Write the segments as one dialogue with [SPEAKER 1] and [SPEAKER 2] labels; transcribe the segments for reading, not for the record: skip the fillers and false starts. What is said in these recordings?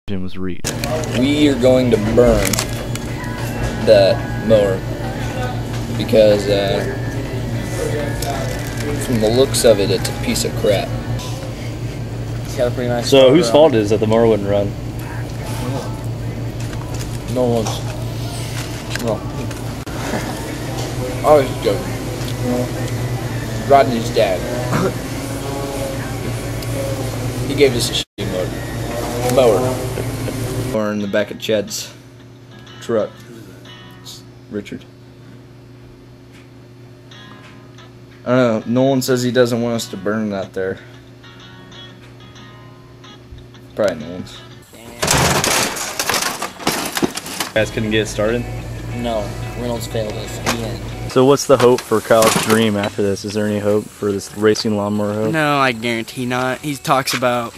[SPEAKER 1] Was reached.
[SPEAKER 2] We are going to burn that mower because from the looks of it, it's a piece of crap. It's got a pretty nice.
[SPEAKER 1] So whose fault is it the mower wouldn't run?
[SPEAKER 2] No one's. No. I was joking. Rodney's dad. He gave us a shitty mower. Or in the back of Chad's truck. It's Richard. I don't know. Nolan says he doesn't want us to burn that there. Probably Nolan's.
[SPEAKER 1] Guys couldn't get it started?
[SPEAKER 3] No, Reynolds failed us again.
[SPEAKER 1] So what's the hope for Kyle's dream after this? Is there any hope for this racing lawnmower hope?
[SPEAKER 4] No, I guarantee not. He talks about,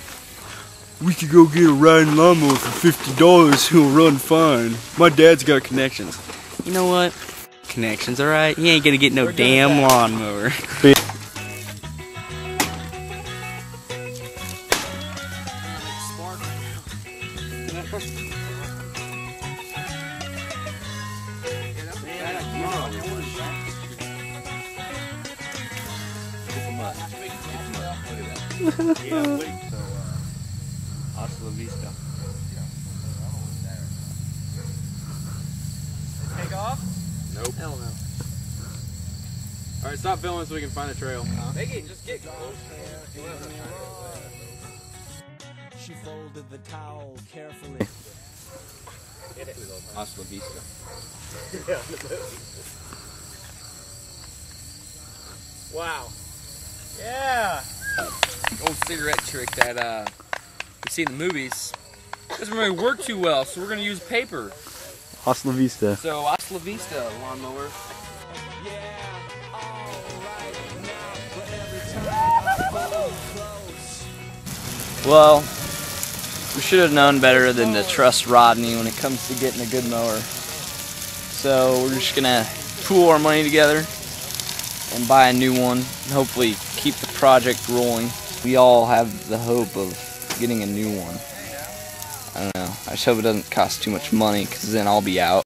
[SPEAKER 4] we could go get a riding lawnmower for $50, he'll run fine. My dad's got connections. You know what? Connections, alright? He ain't gonna get no damn lawnmower.
[SPEAKER 1] Hasta la vista.
[SPEAKER 5] Take off?
[SPEAKER 6] Nope.
[SPEAKER 5] Hell no.
[SPEAKER 6] Alright, stop filming so we can find a trail.
[SPEAKER 5] Make it, just get close.
[SPEAKER 7] She folded the towel carefully.
[SPEAKER 2] Hasta la vista.
[SPEAKER 5] Wow. Yeah.
[SPEAKER 6] Old cigarette trick that we see in the movies doesn't really work too well, so we're gonna use paper.
[SPEAKER 1] Hasta la vista.
[SPEAKER 6] So hasta la vista, lawnmower.
[SPEAKER 3] Well, we should have known better than to trust Rodney when it comes to getting a good mower. So we're just gonna pool our money together and buy a new one and hopefully keep the project rolling. We all have the hope of getting a new one. I don't know. I just hope it doesn't cost too much money because then I'll be out.